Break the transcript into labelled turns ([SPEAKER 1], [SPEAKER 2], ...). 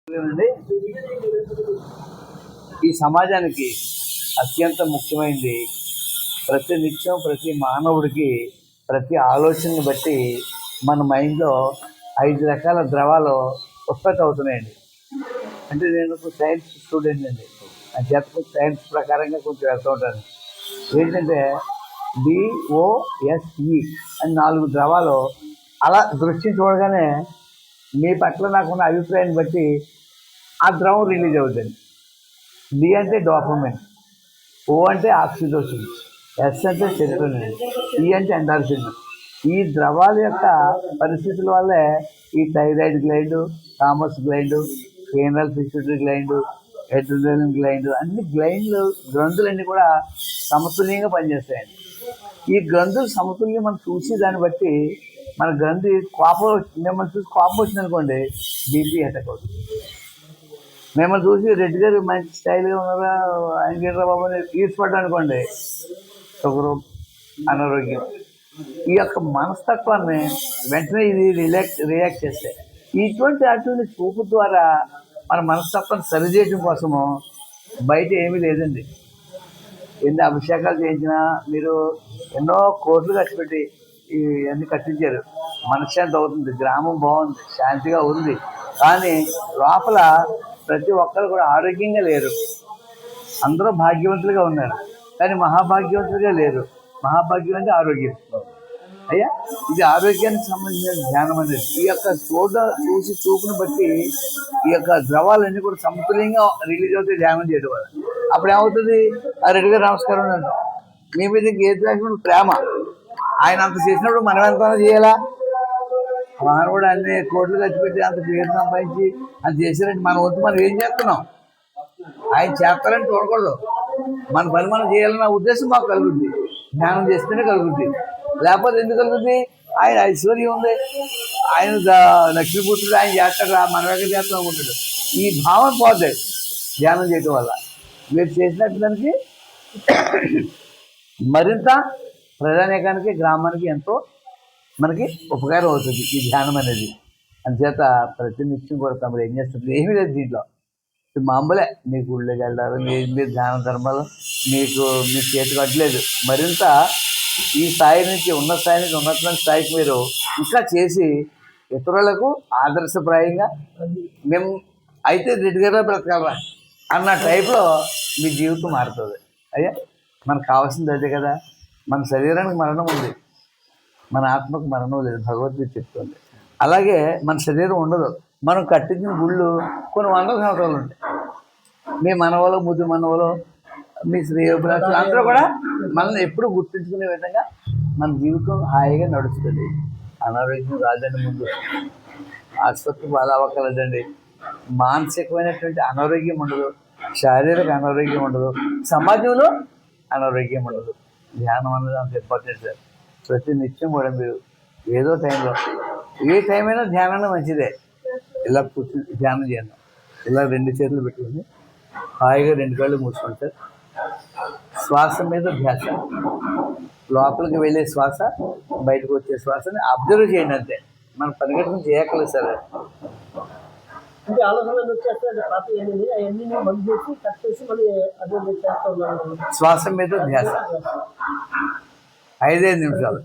[SPEAKER 1] అండి ఈ సమాజానికి అత్యంత ముఖ్యమైనది ప్రతి నిత్యం ప్రతి మానవుడికి ప్రతి ఆలోచనని బట్టి మన మైండ్లో 5 రకాల ద్రవాలు ఉత్పత్తి అవుతున్నాయండి. అంటే నేను సైన్స్ స్టూడెంట్ అండి. అంచేత సైన్స్ ప్రకారంగా కొంచెం వెళ్తూ ఉంటాను. ఏంటంటే BOSE అని 4 ద్రవాలు అలా దృష్టిని చూడగానే మీ పట్ల నాకున్న అభిప్రాయాన్ని బట్టి ఆ ద్రవం రిలీజ్ అవుతుంది. D అంటే డోపమైన్, O అంటే ఆక్సిటోసిన్, S అంటే సెరోటోనిన్, E అంటే ఎండార్ఫిన్. ఈ ద్రవాల యొక్క పరిస్థితుల వల్లే ఈ థైరాయిడ్ గ్లైండ్, థామస్ గ్లైండ్, ఫీనల్ పిట్యూటరీ గ్లైండ్, ఎడ్రినలిన్ గ్లైండ్ అన్ని గ్రంథులన్నీ కూడా సమతుల్యంగా పనిచేస్తాయండి. ఈ గ్రంథులు సమతుల్యం మనం చూసి దాన్ని బట్టి మన గ్రంథి మిమ్మల్ని చూసి కోపం వచ్చిందనుకోండి, బీపీ అటాక్ అవుతుంది. మిమ్మల్ని చూసి రెడ్డి గారు మంచి స్టైల్గా ఉన్నారా, ఆయన బాబు తీర్చిపడ్డా అనుకోండి, షుగరు, అనారోగ్యం. ఈ యొక్క మనస్తత్వాన్ని వెంటనే ఇది రియాక్ట్ చేస్తాయి. అటువంటి చూపు ద్వారా మన మనస్తత్వాన్ని సరిచేయడం కోసము బయట ఏమీ లేదండి. ఎన్ని అభిషేకాలు చేయించినా మీరు ఎన్నో కోట్లు ఖర్చు పెట్టి ఇవన్నీ కట్టించారు, మనశ్శాంతి అవుతుంది, గ్రామం బాగుంది, శాంతిగా ఉంది. కానీ లోపల ప్రతి ఒక్కరు కూడా ఆరోగ్యంగా లేరు. అందరూ భాగ్యవంతులుగా ఉన్నారు, కానీ మహాభాగ్యవంతులుగా లేరు. మహాభాగ్యం అంటే ఆరోగ్యం అయ్యా. ఇది ఆరోగ్యానికి సంబంధించిన ధ్యానం అనేది. ఈ యొక్క చూపును బట్టి ఈ యొక్క ద్రవాలన్నీ కూడా సమతుల్యంగా రిలీజ్ అవుతాయి ధ్యానం చేయడం వల్ల. అప్పుడు ఏమవుతుంది, ఆ రెడ్డి గారు నమస్కారం అండి, మీ మీద ఏది రాసినప్పుడు ప్రేమ. ఆయన అంత చేసినప్పుడు మనం ఎంత చేయాలా? మానవుడు అన్ని కోట్లు ఖర్చు పెట్టి అంత పేరు సంపాదించి అంత చేశారంటే మన వంతు మనం ఏం చేస్తున్నాం? ఆయన చేస్తారని చూడకూడదు, మన పని మనం చేయాలన్న ఉద్దేశం మాకు కలుగుద్ది. ధ్యానం చేస్తేనే కలుగుద్ది, లేకపోతే ఎందుకు కలుగుద్ది? ఆయన ఐశ్వర్యం ఉంది, ఆయన లక్ష్మీపుత్రుడు, ఆయన చేస్తాడు, మన దగ్గర చేస్తాం అనుకుంటాడు. ఈ భావం పోతుంది ధ్యానం చేయటం వల్ల. మీరు చేసినట్టు దానికి మరింత ప్రజానీకానికి, గ్రామానికి ఎంతో మనకి ఉపకారం అవుతుంది ఈ ధ్యానం అనేది. అందుచేత ప్రతి నిత్యం కూడా తమరు ఏం చేస్తుంది? ఏమీ లేదు దీంట్లో, మామూలే. మీకు ఊళ్ళోకి వెళ్ళారు, మీరు ధ్యాన ధర్మాలు మీ చేతికి అడ్లేదు. మరింత ఈ స్థాయి నుంచి ఉన్నతమైన స్థాయికి మీరు ఇంకా చేసి ఇతరులకు ఆదర్శప్రాయంగా మేము అయితే రెడ్డిగా బ్రతకాలరా అన్న టైప్లో మీ జీవితం మారుతుంది. అయ్యా, మనకు కావాల్సింది అదే కదా. మన శరీరానికి మరణం ఉంది, మన ఆత్మకు మరణం లేదు, భగవద్గీత చెప్తుంది. అలాగే మన శరీరం ఉండదు. మనం కట్టించిన గుళ్ళు కొన్ని 100 సంవత్సరాలు ఉంటాయి. మీ మనవలో, ముద్దు మనవలో, మీ శ్రేయోభిలాషులు అందరూ కూడా మనల్ని ఎప్పుడు గుర్తుంచుకునే విధంగా మన జీవితం హాయిగా నడుస్తుంది. అనారోగ్యం రాదండి, ముందు ఆసుపత్రి బాగా అవ్వకలేదండి. మానసికమైనటువంటి అనారోగ్యం ఉండదు, శారీరక అనారోగ్యం ఉండదు, సమాజంలో అనారోగ్యం ఉండదు. ధ్యానం అనేది అంత ఇంపార్టెంట్ సార్. ప్రతి నిత్యం కూడా మీరు ఏదో టైంలో, ఏ టైం అయినా ధ్యానం మంచిదే. ఇలా కూర్చుని ధ్యానం చేయండి. ఇలా 2 చేతులు పెట్టుకుని హాయిగా 2 కళ్ళు మూసుకోండి సార్. శ్వాస మీద ధ్యాస, లోపలికి వెళ్ళే శ్వాస, బయటకు వచ్చే శ్వాసని అబ్జర్వ్ చేయండి అంతే. మనం పరిగెట్టుకుని చేయక్కర్లేదు సార్.
[SPEAKER 2] అంటే ఆలోచనలు
[SPEAKER 1] శ్వాస మీద ధ్యాస 5-5 నిమిషాలు.